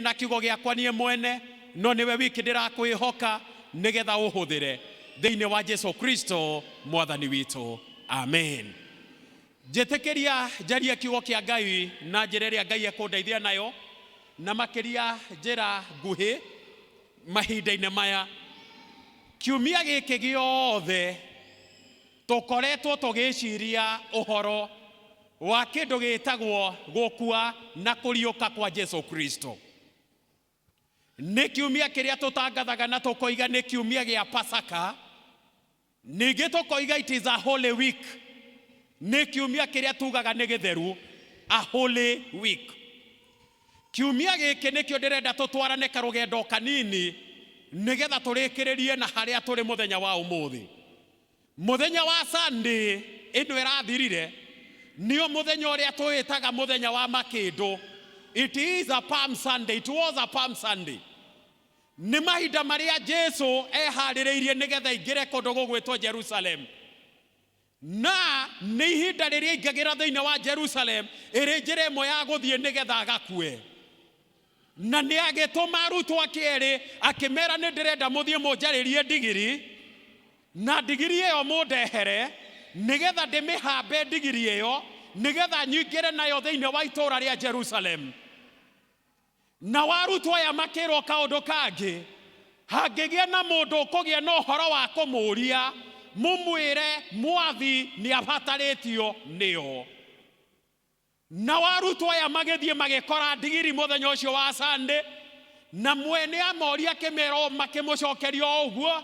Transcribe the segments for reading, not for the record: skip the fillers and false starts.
ndina kiugo giakwa nie mwene no niwe wiki ndirakwihoka nigetha uhuthire thiini wa Jesu Kristo mwathani witu. Amen. Jetekeria jaria kiugo kia Ngai na njira iria Ngai ekundeithia nayo na makiria njira nguhi mahinda-ini maya. Kiumia giki giothe tukoretwo tugiciria uhoro wa kindu gitagwo gukua na kuriuka kwa Jesu Kristo. Ni kiumia kiria tutangathaga na tukoiga ni kiumia gia Pasaka, ningi tukoiga it is a holy week. Ni kiumia kiria tugaga ni githeru, a holy week. Kiumia giki nikio ndirenda tutwarane karugendo kanini nigetha turikiririe na haria turi muthenya wa umuthi. Muthenya wa Sunday ino irathirire nio muthenya uria tuitaga muthenya wa makindu. It is a Palm Sunday. It was a Palm Sunday. Ni mahinda maria Jesu ehaririirie nigetha ingire kundu gugwitwo Jerusalem. Na ni ihinda riria ingagira thiini wa Jerusalem iri njira imwe ya guthie nigetha agakue. Na ni agituma arutwo akieri akimera ni ndirenda muthie munjaririe ndigiri, na ndigiri iyo mundehere nigetha ndimihambe ndigiri iyo nigetha nyingire nayo thiini wa itura ria Jerusalem. Na warutwo aya makirwo kaundu kangi, hangigia na mundu ukugia na uhoro wa kumuria mumwire mwathi ni abataritio nio. Na warutwo aya magithie magikora ndigiri muthenya ucio wa Sunday, na mwene amoria kimero makimucokeria uguo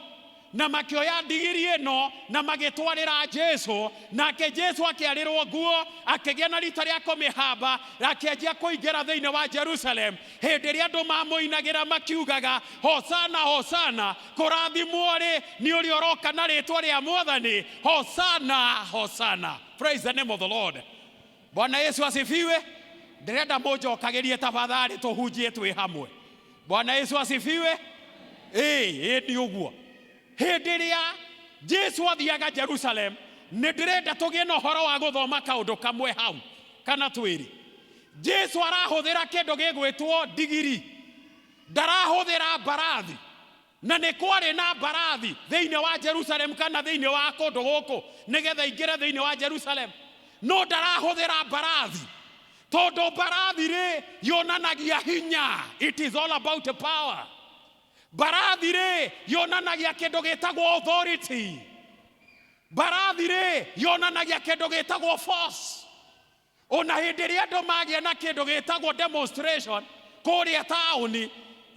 na makioya ndigiri ino na magitwarira Jesu, nake Jesu akiarirwo guo akigia na rita ria kumihamba akianjia kuingira thiini wa Jerusalem. Hindi ria andu mamuinagira makiugaga hosana hosana, kurathimwo ri ni uri oroka na ritwa ria mwathani, hosana hosana. Praise the name of the Lord. Bwana Yesu asifiwe. Ndirenda mujokagirie tafadhali tuhunjie twi hamwe. Bwana Yesu asifiwe. Ni uguo. Hindi ria Jesu athiaga Jerusalem, ni ndirenda tugie na uhoro wa guthoma kaundu kamwe hau kana twiri. Jesu arahuthira kindu gigwitwo ndigiri, ndarahuthira mbarathi. Na ni kwari na mbarathi thiini wa Jerusalem kana thiini wa kundu guku nigetha ingire thiini wa Jerusalem. No ndarahuthira mbarathi tondu mbarathi ri yonanagia hinya. It is all about power. Mbarathi ri yonanagia kindu gitagwo authority. Mbarathi ri yonanagia kindu gitagwo force. Ona hindi ria andu magia na kindu gitagwo demonstration kuria tauni,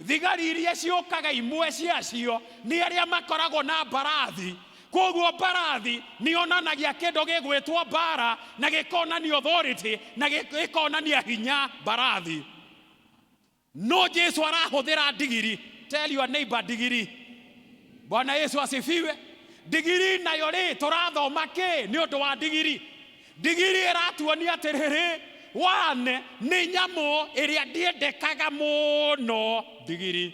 thigari iria ciukaga imwe ciacio ni aria makoragwo na mbarathi. Koguo mbarathi ni yonanagia kindu gigwitwo mbara na gikonania authority na gikonania hinya mbarathi. No Jesu arahuthira ndigiri. Tell your neighbor ndigiri. Bwana Yesu asifiwe. Ndigiri nayo ri turathoma ki ni undu wa ndigiri. Ndigiri iratuonia atiriri, wane ni nyamu iria ndiendekaga muno ndigiri.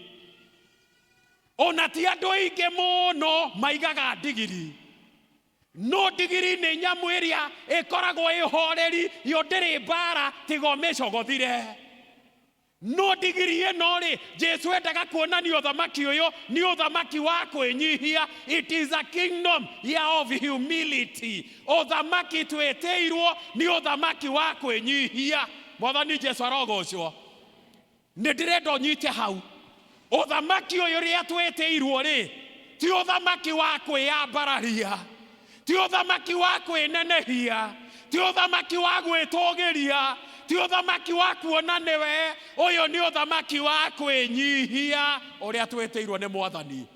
Ona ti andu aingi muno maigaga ndigiri. No ndigiri ni nyamu iria ikoragwo ihoreri, yo ndiri mbara tiga micogothire. No ndigiri ino ri Jesu endaga kuonania uthamaki uyu ni uthamaki wa kwinyihia. It is a kingdom of humility. Uthamaki tweteirwo ni uthamaki wa kwinyihia. Mwathani Jesu arogocwo. Ni ndirenda unyite hau. Uthamaki uyu ria tweteirwo ri ti uthamaki wa kwiyambararia, ti uthamaki wa kwinenehia, ti uthamaki wa gwitugiria, ti uthamaki wa kuona niwe. Uyu ni uthamaki wa kwinyihia uria tweteirwo ni mwathani.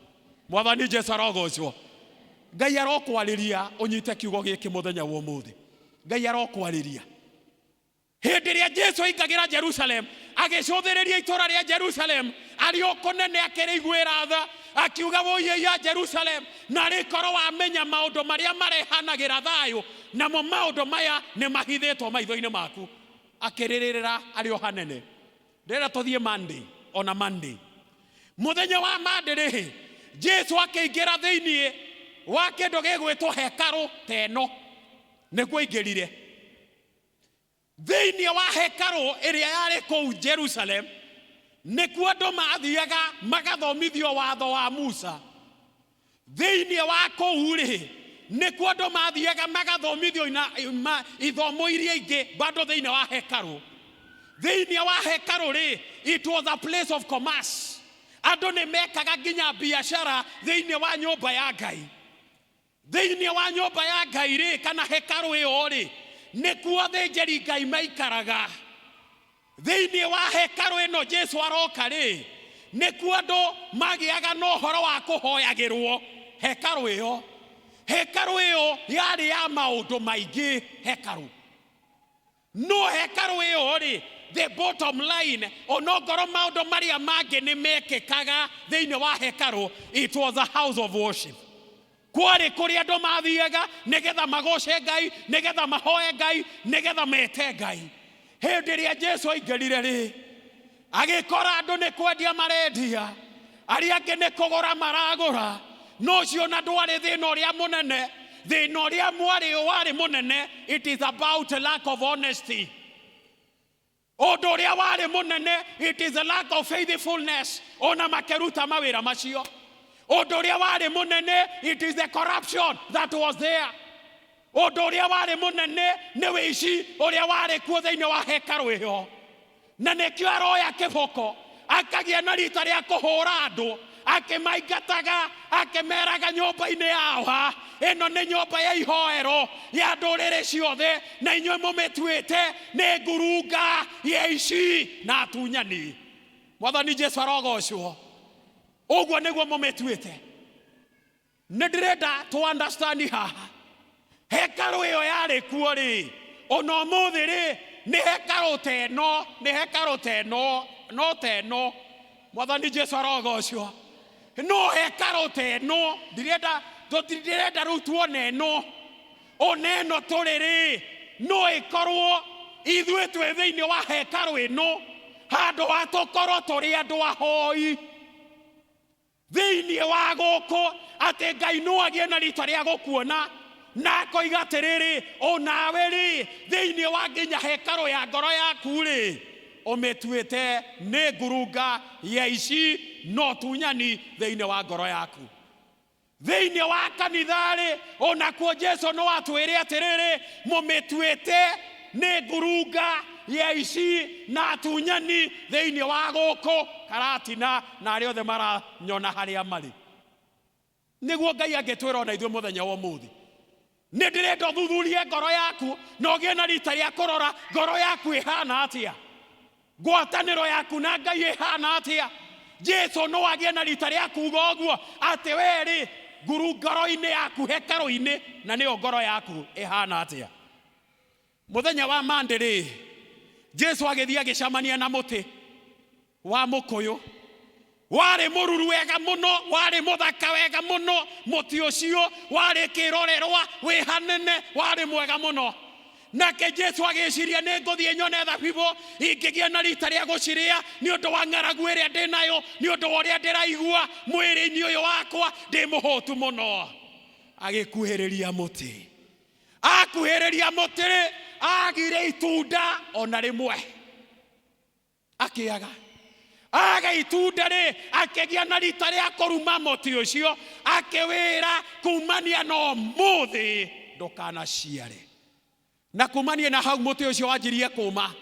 Mwathani Jesu arogocwo. Ngai arokwariria unyite kiugo giki muthenya wa umuthi. Ngai arokwariria. Hindi ria Jesu aingagira Jerusalem, agicuthiriria itura ria Jerusalem, ari ukunene akiriguira tha, akiuga woye ya Jerusalem na rikoro wamenya maundu maria marehanagira thayo, namo maundu maya ni mahithitwo maitho-ini maku. Akiririra ari o hanene. Ndira tuthie Monday, ona Monday. Muthenya wa Monday ri Jesu akiingira thiini wa kindu gigwitwo hekaru teno. Niguo ingirire thiini wa hekaru iria yari kuu Jerusalem. nĩkuo andũ mathiaga magathomithio watho wa Musa. Thĩinĩ wa kũu rĩ, nĩkuo andũ mathiaga magathomithio ithomo iria ingĩ bado thĩinĩ wa hekarũ. Thĩinĩ wa hekarũ rĩ, it was a place of commerce. Andũ nĩ mekaga nginya biashara thĩinĩ wa nyũmba ya Ngai. Thĩinĩ wa nyũmba ya Ngai rĩ, kana hekarũ ĩyo rĩ, nĩkuo athĩnjĩri Ngai maikaraga. Thĩinĩ wa hekarũ ĩno Jesu aroka rĩ, nĩkuo andũ magĩaga na ũhoro wa kũhoyagĩrwo hekarũ ĩyo. Hekarũ ĩyo yarĩ ya maũndũ maingĩ hekarũ. No hekarũ ĩyo rĩ, the bottom line, onongoro maũndũ marĩa mangĩ nĩ mekĩkaga thĩinĩ wa hekarũ, it was a house of worship. Kwarĩ kũrĩa andũ mathiaga nĩgetha magoce Ngai, nĩgetha mahoye Ngai, nĩgetha mete Ngai. Hĩndĩ ĩrĩa Jesu aingĩrire rĩ, agĩkora andũ nĩ kwendia marendia, arĩa angĩ nĩ kũgũra maragũra. No ũcio na ndwarĩ thĩna ũrĩa mũnene. Thĩna ũrĩa warĩ mũnene, it is about a lack of honesty. Ũndũ ũrĩa warĩ mũnene, it is a lack of faithfulness. Ona makĩruta mawĩra macio. Ũndũ ũrĩa warĩ mũnene, it is the corruption that was there. Ũndũ ũrĩa warĩ mũnene nĩ wĩici ũrĩa warĩ kuo thĩinĩ wa hekarũ ĩyo. Na nĩkĩo aroya kĩboko akagĩa na rita rĩa kũhũra andũ, akĩmaingataga, akĩmeraga nyũmba-inĩ yao, ĩno nĩ nyũmba ya ihoero ya ndũrĩrĩ ciothe, na inyuĩ mũmĩtuĩte nĩ ngurunga ya aici na atunyani. Mwathani Jesu arogocwo. Ũguo nĩguo mũmĩtuĩte. Nĩ ndĩrenda to understand haha. Hekarũ ĩyo yarĩ kuo rĩ, ona ũmũthĩ rĩ, nĩ hekarũ teno, nĩ hekarũ teno, no teno. Mwathani Jesu arogocwo. No hekarũ teno, ndirenda rĩu tuone ĩno. Ona ĩno tũrĩ rĩ, no ĩkorwo ithuĩ twĩ thĩinĩ wa hekarũ ĩno, handũ ha tũkorwo tũrĩ andũ ahoi. Thĩinĩ wa gũkũ atĩ Ngai no agĩe na rita rĩa gũkuona, na akoiga atĩrĩrĩ, onawe rĩ, thĩinĩ wa nginya hekarũ ya ngoro yaku rĩ, ũmĩtuĩte nĩ ngurunga ya ici no tunyani thĩinĩ wa ngoro yaku. Thĩinĩ wa kanitha rĩ, onakuo Jesu no atwĩre atĩrĩrĩ, mũmĩtuĩte nĩ ngurunga ya ici na tunyani thĩinĩ wa gũkũ Karatina na arĩa othe maranyona harĩa marĩ. Nĩguo Ngai angĩtwĩra ona ithuĩ mũthenya wa ũmũthĩ, nĩ ndĩrenda ũthuthurie ngoro yaku na ũgĩe na rita rĩa kũrora ngoro yaku ĩhana atĩa, ngwatanĩro yaku na Ngai ĩhana atĩa. Jesu no agĩe na rita rĩa kuuga ũguo atĩ we rĩ, ngoro-inĩ yaku hekarũ-inĩ na nĩyo ngoro yaku ĩhana atĩa. Mũthenya wa Monday rĩ, Jesu agĩthiĩ agĩcamania na mũtĩ wa mũkũyũ. Warĩ mũruru wega mũno, warĩ mũthaka wega mũno, mũtĩ ũcio warĩ kĩrorerwa, wĩ hanene, warĩ mwega mũno. Nake Jesu agĩciria nĩ ngũthiĩ nyone thabibũ ingĩgĩa na rita rĩa gũcirĩa nĩ ũndũ wa ng'aragu ĩrĩa ndĩ nayo, nĩ ũndũ wa ũrĩa ndĩraigua mwĩrĩ-inĩ ũyũ wakwa ndĩ mũhũtu mũno. Agĩkuhĩrĩria mũtĩ. Akuhĩrĩria mũtĩ rĩ, agire itunda ona rĩmwe. Akĩaga. Aga itunda rĩ, akĩgĩa na rita rĩa kũruma mũtĩ ũcio, akĩwĩra kumania na ũmũthĩ ndũkanaciare. Na kumania na hau mũtĩ ũcio wanjirie kũma.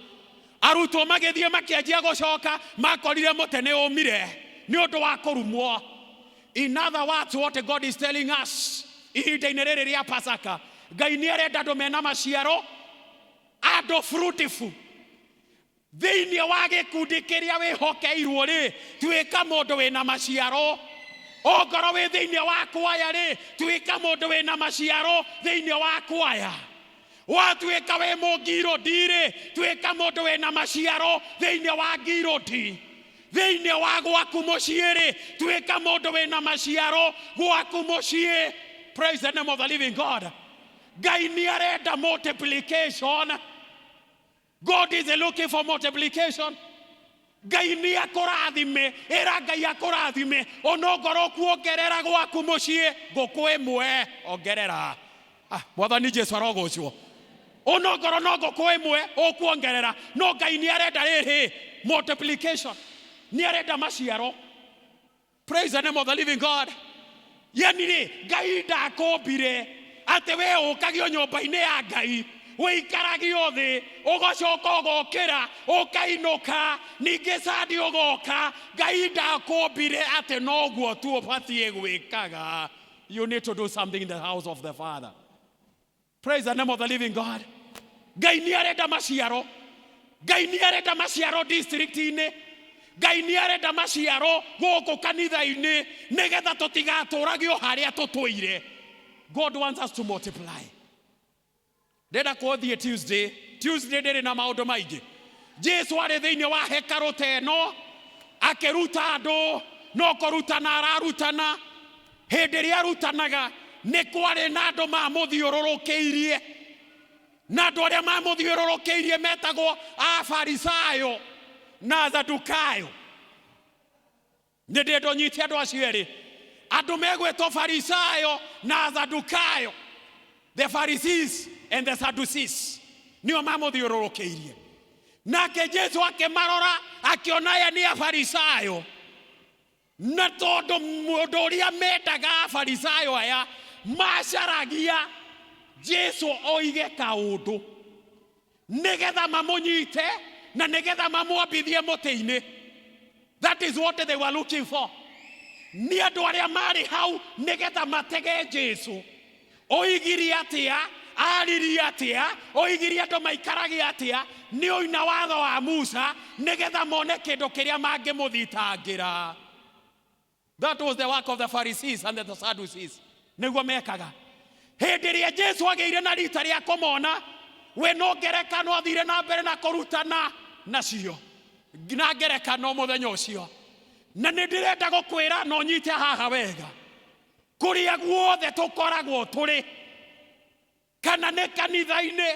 Arutwo magĩthiĩ makĩanjia gũcoka, makorire mũtĩ nĩ ũmire nĩ ũndũ wa kũrumwo. In other words, what God is telling us, ihinda-inĩ rĩrĩ rĩa Pasaka, Ngai nĩ arenda andũ mena maciaro, andũ fruitful. Thĩinĩ wa gĩkundi kĩrĩa wĩhokeirwo rĩ, tuĩka mũndũ wĩna maciaro. Ongorwo wĩ thĩinĩ wa kwaya rĩ, tuĩka mũndũ wĩna maciaro thĩinĩ wa kwaya. Watuĩka wĩ mũngirũndi rĩ, tuĩka mũndũ wĩna maciaro thĩinĩ wa ngirũndi. Thĩinĩ wa gwaku mũciĩ rĩ, tuĩka mũndũ wĩna maciaro gwaku mũciĩ. Praise the name of the living God. Ngai nĩ arenda multiplication. God is looking for multiplication. Ngai nĩ akũrathime, era Ngai akũrathime, onongorwo kuongerera gwaku mũciĩ ngũkũ ĩmwe ongerera. Mwathani Jesu arogocwo. Onongorwo no ngũkũ ĩmwe ũkuongerera, no Ngai nĩ arenda rĩrĩ multiplication. Ni arenda maciaro. Praise the name of the living God. Yani ri Ngai ndakombire ate we ukagio nyomba-ini ya Ngai wikaragio thi ugocoka ugokira ukainuka ningi sadi ugoka. Ngai ndakombire ate noguo tu ubatie gwikaga. You need to do something in the house of the Father. Praise the name of the living God. Ngai ni arenda maciaro. Ngai ni arenda maciaro district-ini. Ngai ni arenda maciaro guku kanitha-ini nigetha tutigaturagio haria tutuire. God wants us to multiply. Ndenda kuthie Tuesday ndiri na maundu maingi. Jesu ari thiini wa hekaru teno akiruta andu no kurutana ararutana. Hindi ria arutanaga ni kwari na andu mamuthiururukiirie, na andu aria mamuthiururukiirie metagwo Afarisayo na Sadukayo. Ninde ndonyitie andu acio eri, andu megwetwo Farisayo na Sadukayo. The Pharisees and the Sadducees nio mamuthiururukiirie. Nake Jesu akimarora akiona aya ni Afarisayo. Na tondu mundu uria mendaga Afarisayo aya macaragia Jesu oige kaundu nigetha mamunyite na nigetha mamwambithie muti-ini. That is what they were looking for. Ni andu aria mari hau nigetha matege Jesu. Oigiri atia, ariri atia, oigiri andu maikaragi atia, ni oina watho wa Musa nigetha mone kindu kiria mangimuthitangira. That was the work of the Pharisees and the Sadducees. Niguo mekaga. Hindi ria Jesu ageire na rita ria kumona, we no ngerekano athire na mbere na kurutana nacio. Na ngerekano muthenya ucio. Na nindirenda gukwira no nyite haha wega. Kuria guothe tukoragwo turi, kana ne kanitha-ini,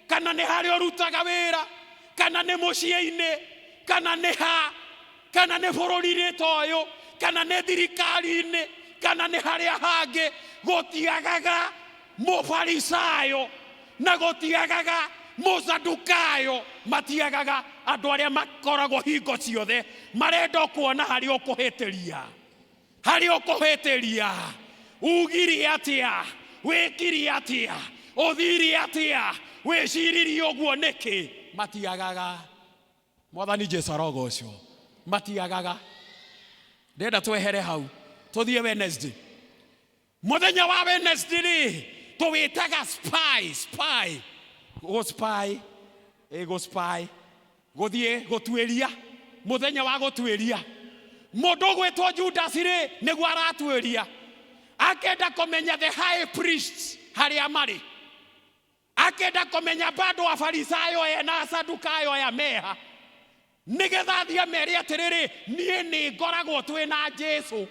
kana ne hari urutaga wira, kana ne mucii-ini, kana ne ha, kana ne bururi-ini toyo, kana ne thirikari-ini, kana ne haria hangi, gutiagaga Mufarisayo na gutiagaga Musadukayo. Matiagaga andu aria makoragwo hingo ciothe marenda kuona hari ukuhitiria, hari ukuhitiria. Ugiri atia, wikiri atia, uthiri atia, wiciririe uguo niki. Matiagaga. Mwathani Jesu arogo ucio. Matiagaga. Ndenda twehere hau tuthie Wednesday. Muthenya wa Wednesday ri tuwitaga spy. Go spy. Go spy. Guthie gutwiria. Muthenya wa gutwiria. Mundu gwetwo Judas ri niguo aratwiria. Akenda kumenya the high priests haria mari. Akenda kumenya bado wa Farisayo na Sadukayo ya meha. Nigetha thia meri atiriri nie ni ngoragwo twi na Jesu.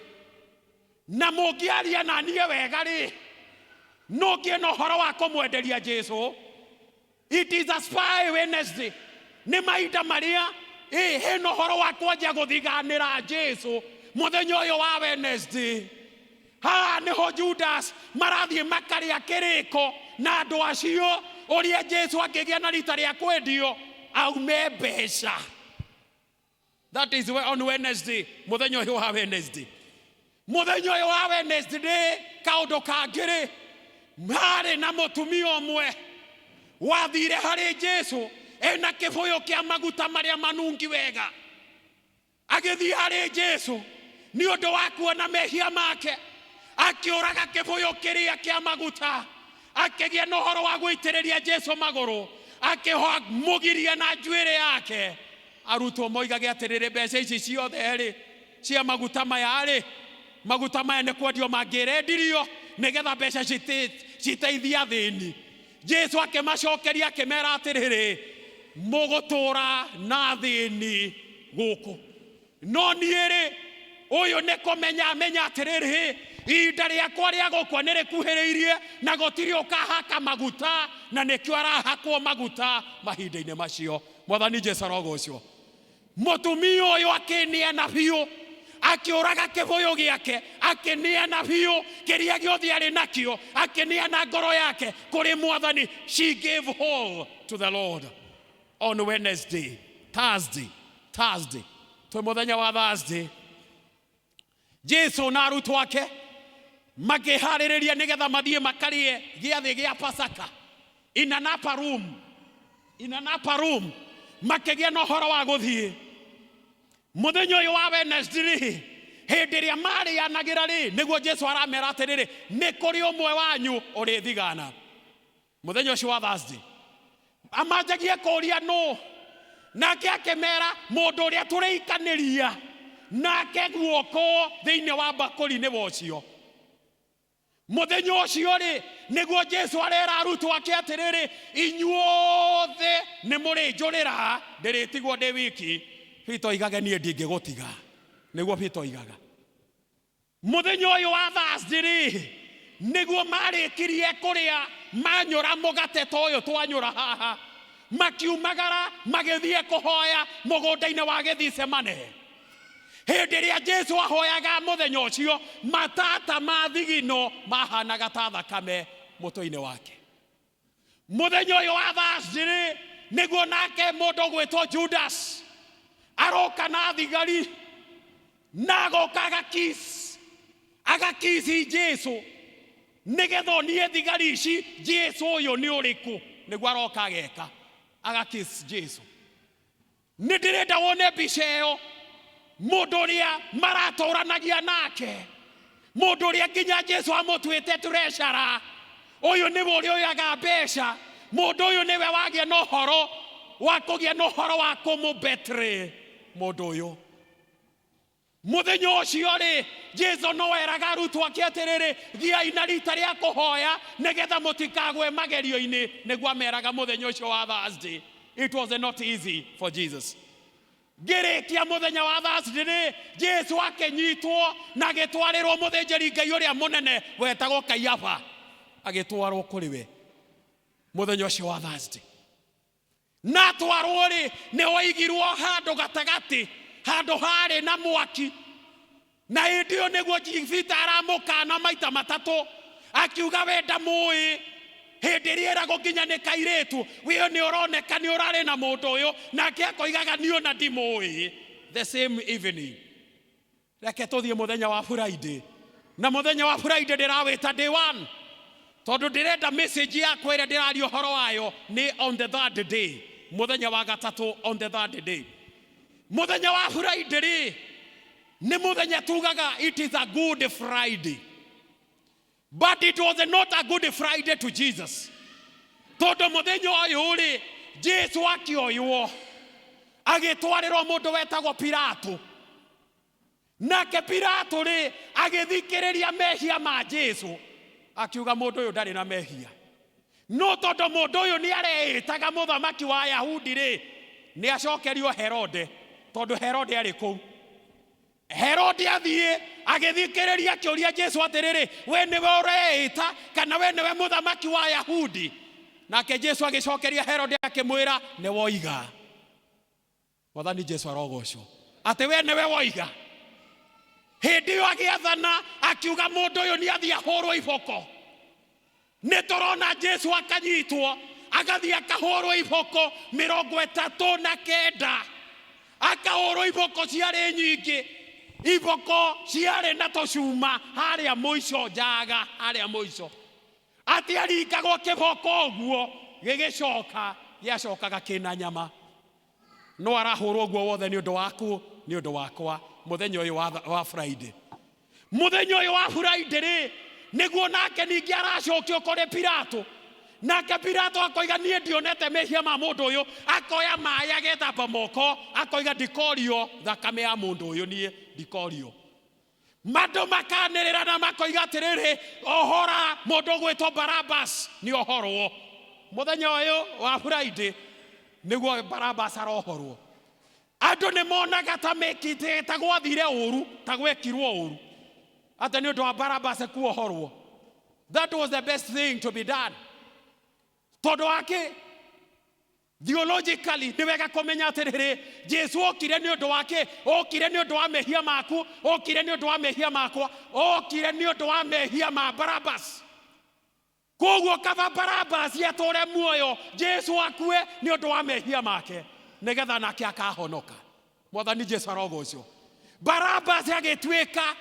Na mungiaria na nie wega ri no ngie no horo wa kumwenderia Jesu. It is a spy Wednesday. Ni maida maria he no horo wa kwanja guthiganira Jesu muthenya uyu wa Wednesday. Ha niho Judas marathie makaria kiriko na andu acio uria Jesu akigia na rita ria kwendio aume mbeca. That is on Wednesday. Muthenya uyu wa Wednesday. Muthenya uyu wa Wednesday kaundu kangiri mari na mutumia umwe wathire hari Jesu ena kibuyu kia maguta maria manungi wega. Agithie hari Jesu ni undu wa kuona mehia make, akiuraga kibuyu kiria kia maguta, akigia no horo wa gwitiriria Jesu maguru, akimugiria na njuire yake. Arutwo moigage atiriri mbeca ici ciothe ri cia maguta maya ri, maguta maya ni kwendio mangirendirio nigetha mbeca citeithia thini. Jesu akimacokeria akimera atiriri mugutura na thini guku. No niiri uyu ni kumenya amenya atiriri ihinda riakwa ria gukua ni rikuhiriirie na gutiri ukahaka maguta na nikio arahakwo maguta mahinda-ini macio. Mwathani Jesu arogo ucio. Mutumia uyu akineana biu, akiuraga kibuyu giake, akineana biu kiria giothe ari nakio, akineana ngoro yake kuri Mwathani. She gave all to the Lord on Wednesday, Thursday, twe muthenya wa Thursday Jesu na arutwo ake makihaririria nigetha mathie makarie giathi gia Pasaka in an upper room makigia no horo wa guthie muthenya uyu wa Wednesday hindi ria mari yanagira ri niguo Jesu aramera atiriri ni kuri umwe wanyu uri thigana muthenya ucio wa Thursday amanjagia kuria no nake akemera mundu uria turiikaniria nake guoko thiini wa bakuri ni wocio muthenya ucio ri niguo Jesu arera arutwo ake atiriri inyuothe ni muri njurira ndiritigwo ndi wiki Pito igage nie ndingigutiga niguo Pito igaga muthenya uyu wa Thursday niguo marikirie kuria manyura mugate toyo twanyura haha makiumagara magithie kuhoya mugunda-ini wa Githisemane hindi ria Jesu ahoyaga muthenya ucio matata ma thigino mahanaga ta thakame muto-ini wake muthenya uyu wa Thursday niguo nake mundu gwitwo Judas aroka na thigari nagoka agakisi Jesu nigetho nie thigari ici Jesu uyu ni uriku niguo aroka ageka agakisi Jesu nindirenda wone mbica iyo mundu uria maratoranagia nake mundu uria nginya Jesu amutwite treasure uyu niwe uria oyaga mbeca mundu uyu niwe wagia no horo wa kugia no horo wa kumubetre mundu uyu muthenya ucio ri Jesu no eraga arutwo ake atiriri thiai na rita ria kuhoya nigetha mutikagwe magerio-ini niguo ameraga muthenya ucio wa Thursday. It was not easy for Jesus. Girikia muthenya wa Thursday Jesu akenyitwo na gitwarirwo muthinjiri Ngai uria munene wetagwo Kaiafa agitwarwo kuri we muthenya ucio wa Thursday na twarwo ri ni waigirwo handu gatagati handu hari na mwaki na hindio niguo Jifita aramukana maita matatu akiuga wenda mui hindi rieragwo nginya ni kairetu wio ni uroneka ni urari na mundu uyu nake akoigaga ni ona ndimui the same evening reke tuthie muthenya wa Friday na muthenya wa Friday ndirawita day 1 tondu ndirenda message yakwa ira ndirario horo wayo ni on the third day muthenya wa gatatu on the third day muthenya wa Friday ni muthenya tugaga it is a good Friday. But it was not a good Friday to Jesus. Todo muthenya uyu ri Jesu akioywo agitwarirwo mundu wetagwo Pilato nake Pilato ri agithikiriria mehia ma Jesu akiuga mundu uyu ndari na mehia no todo mundu uyu ni areitaga muthamaki wa Ayahudi ri ni acokerio Herode tondu Herode ari kou Herode athie agithikiriria kiuria Jesu atiriri we niwe ureita kana we niwe muthamaki wa Ayahudi nake Jesu agicokeria Herode akimwira ni woiga wathani Jesu arogocwo ati we niwe woiga hindi yo agiathana akiuga mundu uyu ni athia hurwo iboko ni turona Jesu akanyitwo agathia akahurwo iboko 39 akahurwo iboko ciari nyingi iboko ciare na tocuma haria muico njaga haria muico ati arikagwo kiboko guo gigicoka giacokaga kina nyama no arahurwo guo wothe ni undu waku ni undu wakwa muthenya uyu wa Friday muthenya uyu wa Friday ri niguo nake ningi aracokio kuri Pilato nake Pilato akoiga nie ndionete mehia ma mundu uyu akoya maya agethamba moko akoiga ndikorio thakame ya mundu uyu nie ndikorio mando makanirira na makoiga atiriri ohora mundu gwitwo Barabas ni ohorwo muthenya uyu wa Friday niguo Barabas arohorwo andu ni monaga ta mekite ta gwathire uru ta gwekirwo uru ata ni undu wa Barabas kuohorwo. That was the best thing to be done. Todo wake theologically ni wega kumenya atiriri Jesu okire ni undu wake okire ni undu wa mehia maku okire ni undu wa mehia makwa okire ni undu wa mehia ma Barabas koguo kava Barabas yatore muoyo Jesu akue ni undu wa mehia make nigetha nake akahonoka mwathani Jesu arogocio. Barabas agĩtuĩka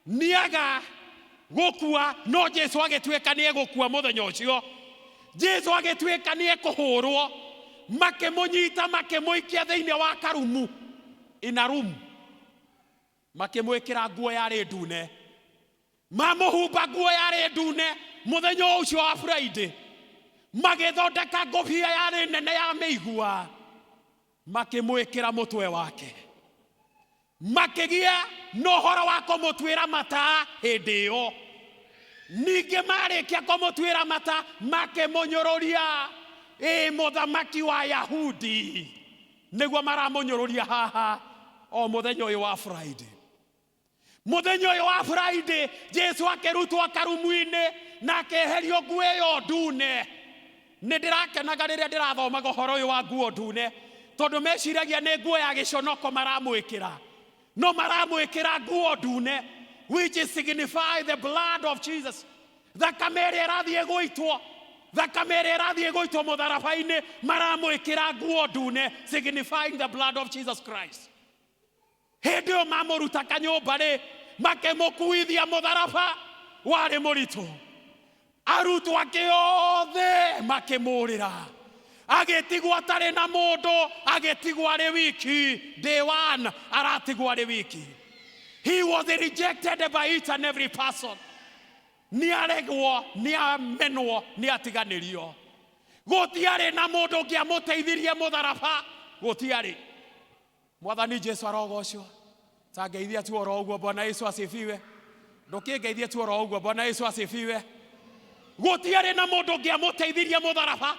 niaga gũkua, no Jesu agĩtuĩka nĩ egũkua mũthenya ũcio. Jesu agĩtuĩka nĩ ekũhũrwo, makĩmũnyita makĩmũikia thĩinĩ wa karumu, in a room, makĩmwĩkĩra nguo yarĩ ndune, mamũhumba nguo yarĩ ndune mũthenya ũcio wa Friday, magĩthondeka ngũbia yarĩ nene ya mĩigua, makĩmwĩkĩra mũtwe wake, makĩgia na ũhoro wa kũmũtuĩra mata hĩndĩ ĩyo. Ningĩ marĩkia kũmũtuĩra mata makĩmũnyũrũria mũthamaki wa Yahudi, nĩguo maramũnyũrũria haha o mũthenya ũyũ wa Friday. Mũthenya ũyũ wa Friday Jesu akĩrutwo karumu-inĩ na akĩeherio nguo ĩyo ndune. Nĩ ndĩrakenaga rĩrĩa ndĩrathomaga ũhoro ũyũ wa nguo ndune, tondũ meciragia nĩ nguo ya gĩconoko maramwĩkĩra, no maramwĩkĩra nguo ndune, which is signify the blood of Jesus. Thakame ĩrĩa ĩrathiĩ gũitwo, thakame ĩrĩa ĩrathiĩ gũitwo mũtharaba-inĩ, maramwĩkĩra nguo ndune, signifying the blood of Jesus Christ. Hĩndĩ ĩyo mamũruta kanyũmba-rĩ, makĩmũkuithia mũtharaba warĩ mũritũ, arutwo ake othe makĩmũrĩra, agĩtigwo atarĩ na mũndũ, agĩtigwo arĩ wiki. Day one aratigwo arĩ wiki. He was rejected by each and every person. Nĩaregwo, nĩamenwo, nĩatiganĩrio. Gũtiarĩ na mũndũ ũngĩamũteithirie mũtharaba, gũtiarĩ. Mwathani Jesu arogocio. Ta ngeithia tu oro ũguo. Bwana Yesu asifiwe. Ndũkĩngeithie tu oro ũguo. Bwana Yesu asifiwe. Gũtiarĩ na mũndũ ũngĩamũteithirie mũtharaba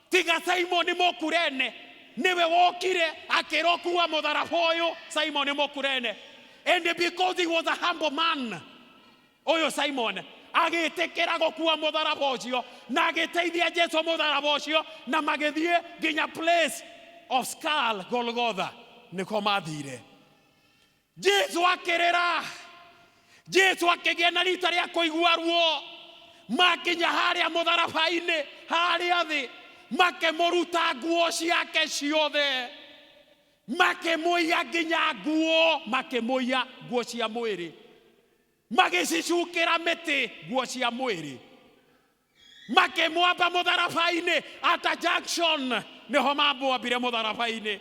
tiga Simon Mũkurene. Niwe wokire akĩrokua mũtharaba ũyũ, Simon Mũkurene. And because he was a humble man, oyo Simon agĩtĩkĩra gũkua mũtharaba ũcio, na agĩteithia Jesu mũtharaba ũcio, na magĩthiĩ nginya place of skull, Golgotha, nĩko mathire. Jesu akĩrĩra, Jesu akĩgĩa na rita rĩa kũigua ruo, makinya harĩa mũtharaba-inĩ harĩa thĩ, makĩmũruta nguo ciake ciothe, makĩmũiya nginya nguo, makĩmũiya nguo cia mwĩrĩ, magĩcicukĩra mĩtĩ nguo cia mwĩrĩ, makĩmwamba mũtharaba-inĩ at a junction, nĩho mamwambire mũtharaba-inĩ,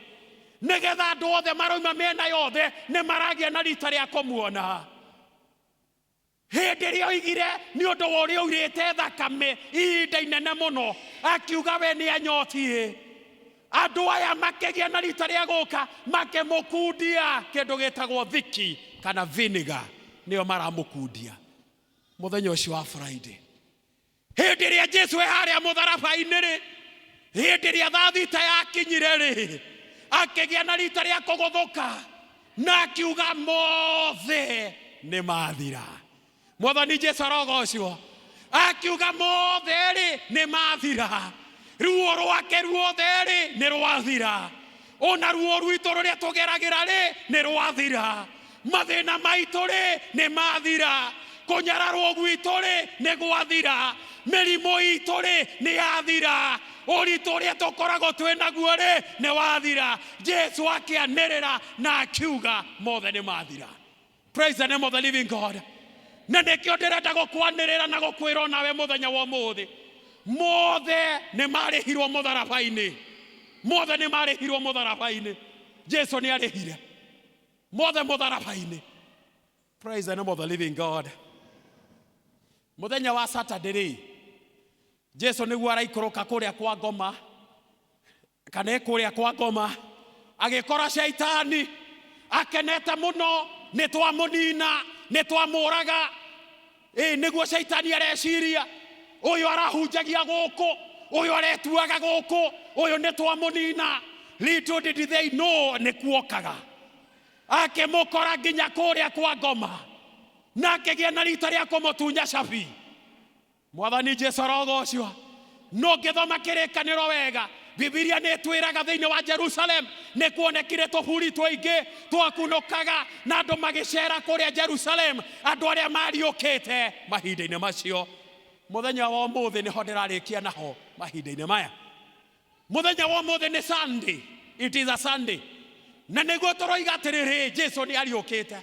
nĩgetha andũ othe maroima mĩena yothe nĩ maragĩa na rita rĩa kũmuona. Hĩndĩ ĩrĩa oigire nĩ ũndũ wa ũrĩa ũirĩte thakame ihinda inene mũno, akiuga we nĩ anyotiĩ, andũ aya makĩgĩa na rita rĩa gũka, makĩmũkundia kĩndũ gĩtagwo thiki kana vinegar, nĩo maramũkundia mũthenya ũcio wa Friday. Hĩndĩ ĩrĩa Jesu e harĩa mũtharaba-inĩ-rĩ, hĩndĩ ĩrĩa thaa thita yakinyire-rĩ, akĩgĩa na rita rĩa kũgũthũka, na akiuga mothe nĩ mathira. Mwathani Jesu arogocio, akiuga mothe-rĩ nĩ mathira. Ruo rwake ruothe-rĩ nĩ rwathira, ona ruo rwitũ rũrĩa tũgeragĩra-rĩ nĩ rwathira, mathĩna maitũ-rĩ nĩ mathira, kũnyararwo gwitũ-rĩ nĩ gwathira, mĩrimũ itũ-rĩ nĩ yathira, ũritũ ũrĩa tũkoragwo twĩ naguo-rĩ nĩ wathira. Jesu akĩanĩrĩra na akiuga mothe nĩ mathira. Praise the name of the living God. Na nĩkĩo ndĩrenda gũkwanĩrĩra na gũkwĩra nawe mũthenya wa ũmũthĩ, mothe nĩ marĩhirwo mũtharaba-inĩ, mothe nĩ marĩhirwo mũtharaba-inĩ. Jesu nĩ arĩhire mothe mũtharaba-inĩ. Praise the name of the living God. Mũthenya wa Saturday, Jesu nĩguo araikũrũka kũrĩa kwa ngoma, kana kũrĩa kwa ngoma, agĩkora Shaitani akenete mũno, nĩ twamũnina, nĩ twamũraga. Nĩguo Shaitani areciria, ũyũ arahunjagia gũkũ, ũyũ aretuaga gũkũ, ũyũ nĩ twamũnina. Little did they know nĩ kuokaga. Akĩmũkora nginya kũrĩa kwa ngoma, na akĩgĩa na rita rĩa kũmũtunya cabi. Mwathani Jesu arogocio. No ngĩthoma kĩrĩkanĩro wega, Bibilia nĩ twĩraga thĩinĩ wa Jerusalem nĩ kuonekire tũburi tũingĩ twakunũkaga, na andũ magĩcera kũrĩa Jerusalem, andũ arĩa mariũkĩte mahinda-inĩ macio. Mũthenya wa ũmũthĩ nĩho ndĩrarĩkia naho mahinda-inĩ maya. Mũthenya wa ũmũthĩ nĩ Sunday. It is a Sunday. na niguo toroiga atiriri Jesu ni ariukite.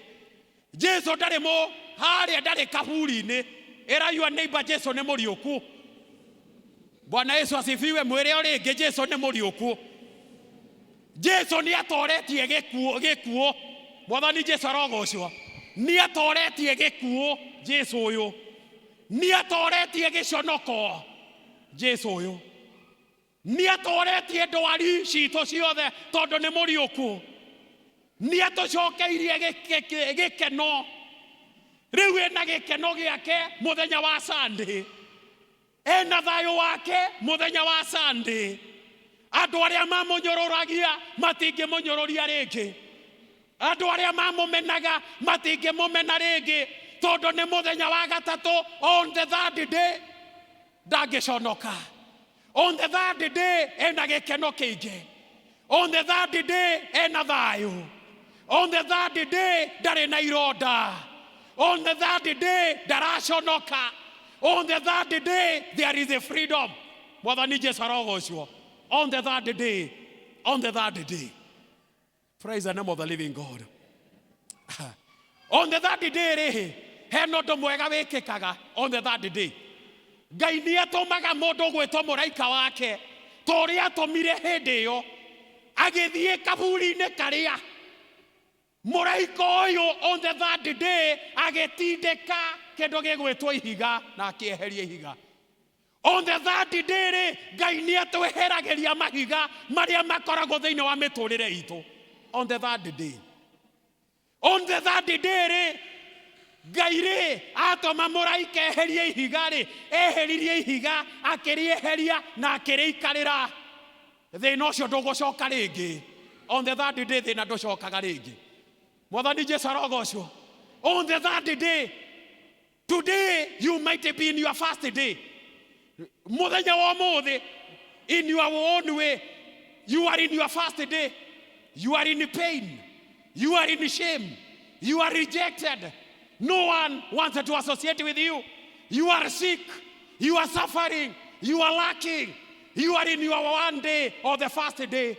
Jesu ndari mo haria ndari kaburi-ini. Era your neighbor Jesu ni muriuku. Bwana Yesu asifiwe. Mwire uringi Jesu ni muriuku. Jesu ni atoretie gikuo. Mwathani Jesu arogocwo. Ni atoretie gikuo Jesu uyu. Ni atoretie giconoko Jesu uyu. Ni atoretie ndwari ciito ciothe tondu ni muriuku. Ni atucokeirie gikeno. Riu ena gikeno giake muthenya wa Sunday. Ena thayo wake muthenya wa Sunday. Andu aria mamunyororagia matingimunyororia ringi. Andu aria mamumenaga matingimumena ringi tondu ni muthenya wa gatatu. On the third day ndagiconoka. On the third day ena gikeno kiingi. On the third day ena thayo. On the third day ndari na ironda. On the third day ndaraconoka. On the third day there is a freedom. Mwathani Jesu arogocwo. On the third day. On the third day. Praise the name of the living God. On the third day, he no ndo mwega wikikaga. On the third day, Ngai ni atumaga mundu gwitwo muraika wake tori atumire hindi iyo agithie kaburi-ini karia muraika uyu. On the third day agitindika kindu gigwitwo ihiga na akieheria ihiga. On the third day, Ngai ni atweheragiria mahiga maria makoragwo thiini wa miturire itu. On the third day. On the third day, Ngai atoma muraika eherie ihiga eheririe ihiga akirieheria na akiriikarira. Thina ucio ndugucoka ringi. On the third day thina nducokaga ringi. Mwathani Jesu arogocwo. On the third day, today you might be in your first day. Muthenya wa muthi, in your own way, you are in your first day. You are in pain. You are in shame. You are rejected. No one wants to associate with you. You are sick. You are suffering. You are lacking. You are in your one day or the first day.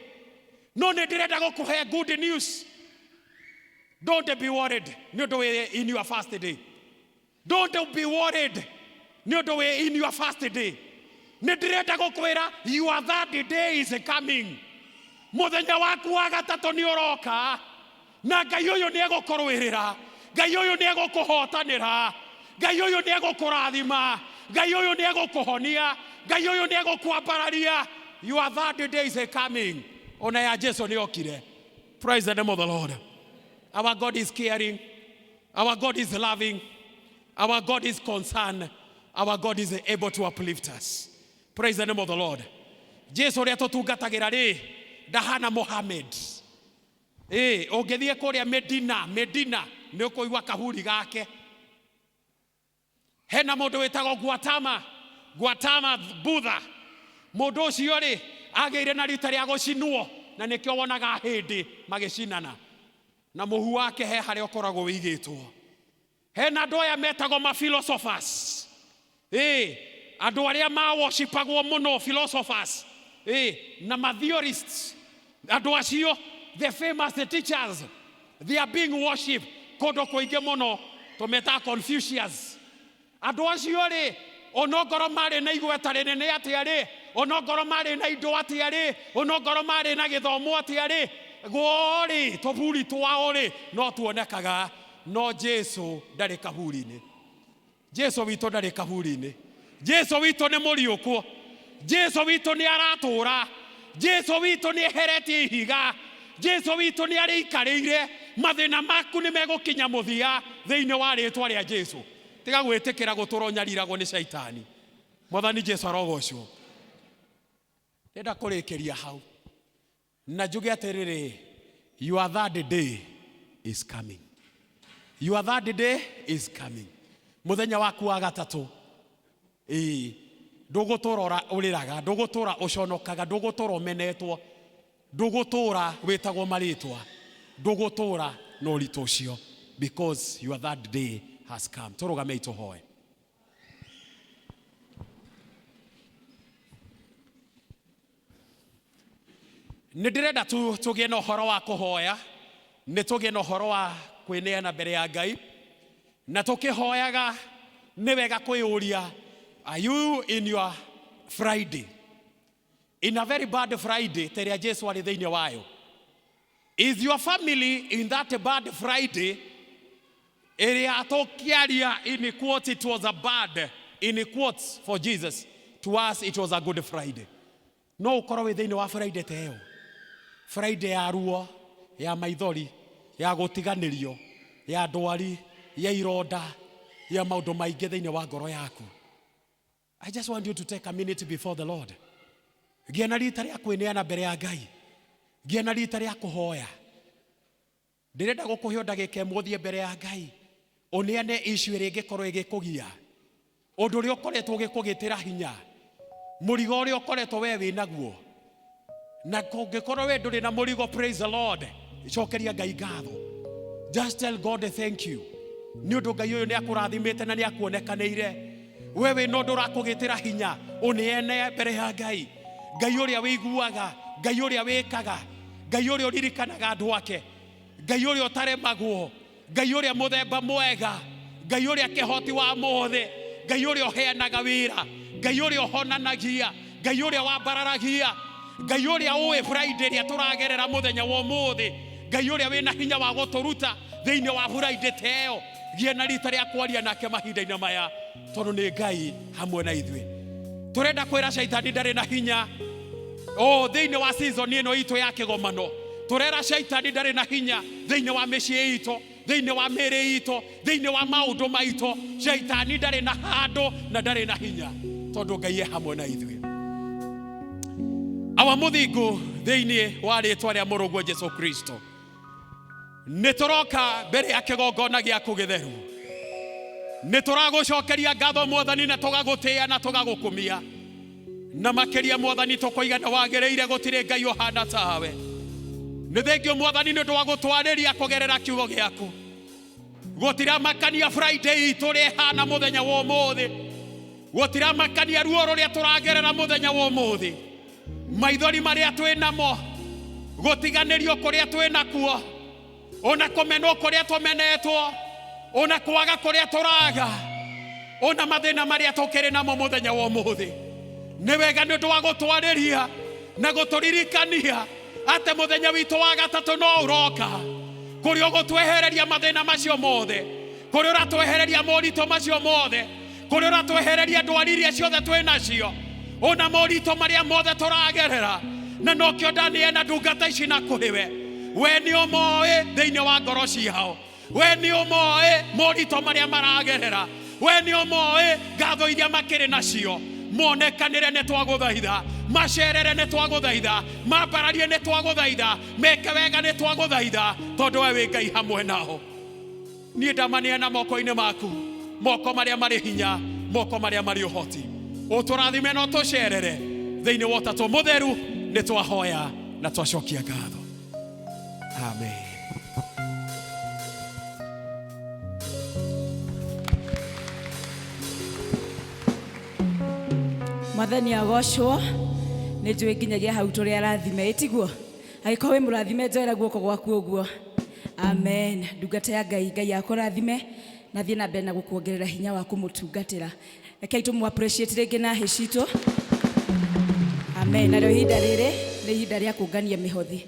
No need to hear good news. Don't be worried. Not in your first day. Don't be worried. Not in your first day. Your third day is coming. Muthenya waku wa gatatu ni uroka. Na Ngai uyu ni egukurwirira. Ngai uyu ni egukuhotanira. Ngai uyu ni egukurathima. Ngai uyu ni egukuhonia. Ngai uyu ni egukwambararia. Your third day is coming. Ona ya Jesu ni okire. Praise the name of the Lord. Our God is caring. Our God is loving. Our God is concerned. Our God is able to uplift us. Praise the name of the Lord. Jesu ria tutungatagira ri ndahana Mohammed. Ungithie kuria Medina ni ukuigua kahuri gake. Hena mundu witagwo Gautama Buddha. Mundu ucio ri ageire na rita ria gucinwo na nikio wonaga hindi magicinana. Na muhu wake he haria ukoragwo wigitwo. Hena andu aya metagwo ma philosophers. Andu aria ma worshipagwo muno philosophers. Na ma theorists. Andu acio, the famous teachers, they are being worshipped. Kondo kuingi muno tumeta Confucius. Andu acio ri onogoro mari na igweta rinene atia ri, onogoro mari na indo atia ri, onogoro mari na githomo atia ri, gwori tuburi twao ri no tuonekaga. No Jesu ndari kaburi-ini. Jesu wito ndari kaburi-ini. Jesu wito ni muriuku. Jesu wito ni aratura. Jesu wito ni eheretie ihiga. Jesu wito ni ariikarire. Mathina maku ni megukinya muthia thiini wa ritwa ria Jesu. Tiga gwitikira guturonyarirago ni shaitani. Mwathani Jesu arogocwo. Ndenda kurikiria hau. Na njuge atiriri, your third day is coming. Your third day is coming. Muthenya waku wa gatatu. Ndugutura uriraga, ndugutura uconokaga, ndugutura umenetwo, ndugutura witagwo maritwa, ndugutura no ritu ucio, because your third day has come. Turugame ituhoe. Ndirenda tugie na horo wa kuhoya, ni tugie na horo wa kwineana mbere ya Ngai, na tukihoyaga ni wega kwiyuria, are you in your Friday? In a very bad Friday, teria Jesu ari thiini wayo. Is your family in that bad Friday? Area atokiaria in quotes it was a bad, in quotes for Jesus. To us it was a good Friday. No ukoro we thiini wa Friday teo. Friday ya ruo, ya maithori, ya gutiganirio, ya ndwari, ya ironda, ya maundu maingi thiini wa ngoro yaku. I just want you to take a minute before the Lord. Gia na rita ria kwineana mbere ya Ngai. Gia na rita ria kuhoya. Ndirenda gukuhe ndagika imwe thie mbere ya Ngai. Uneane issue iri ngikorwo igikugia. Undu uri ukoretwo gikugitira hinya. Murigo uri ukoretwo we winaguo. Na kungikorwo we nduri na murigo, praise the Lord. Cokeria Ngai ngatho. Just tell God thank you. Ni undu Ngai uyu ni akurathimite na ni akuonekanire. Wewe no ndurakugitira hinya. Uneane mbere ya Ngai. Ngai uria wiguaga, Ngai uria wikaga, Ngai uria uririkanaga andu ake, Ngai uria utaremagwo, Ngai uria muthemba mwega, Ngai uria kihoti wa mothe, Ngai uria uheanaga wira, Ngai uria uhonanagia, Ngai uria wambararagia, Ngai uria uwe Friday ria turagerera muthenya wa umuthi, Ngai uria wina hinya wa guturuta thiini wa Friday teo. Gie na rita ria kwaria nake mahinda-ini maya, tondu ni Ngai hamwe na ithui. Turenda kwira shaitani ndari na hinya. Thiini wa season ino itu ya kigomano, turera shaitani ndari na hinya thiini wa micii itu, thiini wa miri itu, thiini wa maundu maitu. Shaitani ndari na handu na ndari na hinya, tondu Ngai hamwe na ithui. Awa muthingu thiini wa ritwa ria Mũrũguo Jesu Kristo, nituroka mbere ya kigongona giaku githeru. Nituragucokeria ngatho Mwathani na tugagutia na tugagukumia. Na makiria Mwathani tukoiga na wagereire gutire Ngai uhana tawe. Ni thengio Mwathani ni twagutwariria kugerera kiugo giaku. Gutira makania Friday itu ri hana muthenya wa umuthi. Gutira makania ruo ruria turagerera muthenya wa umuthi. Maithori maria twinamo, gutiganirio kuria twinakuo, ona kumenwo kuria tumenetwo, ona kwaga kuria turaga, ona mathina maria tukiri namo muthenya wa umuthi. Ni wega ni undu wa gutwariria na guturirikania ate muthenya witu wa gatatu no uroka, kuria gutwehereria mathina macio mothe, kuria uratwehereria morito macio mothe, kuria uratwehereria ndwari iria ciothe twinacio, ona morito maria mothe turagerera. Na nokio ndaneana ndungata ici na kuriwe. We ni umoe thiini wa ngoro ciao, we ni umoe morito maria maragerera, we ni umoe ngatho iria makiri nacio. Monekanire ne twaguthaitha, macerere ne twaguthaitha, mambararie ne twaguthaitha, meke wega ne twaguthaitha, tondu we wi Ngai hamwe nao. Ni ndamaneana moko-ini maku, moko maria mari hinya, moko maria mari uhoti. Uturathime no tucerere thiini wa Ũtatu Mũtheru, ni twahoya na twacokia ngatho. Amen. Mwathani agocwo. Nĩ njũĩ nginyagia hau tũrĩ arathime ĩtiguo. Agĩkorwo wĩ mũrathime njoera guoko gwaku ũguo. Amen. Ndungata ya Ngai, Ngai akũrathime na thiĩ na mbere na gũkuongerera hinya wa kũmũtungatĩra. Rekei tũmũ appreciate rĩngĩ na hĩ citũ. Amen. Narĩo ihinda rĩrĩ nĩ ihinda rĩa kũngania mĩhothi.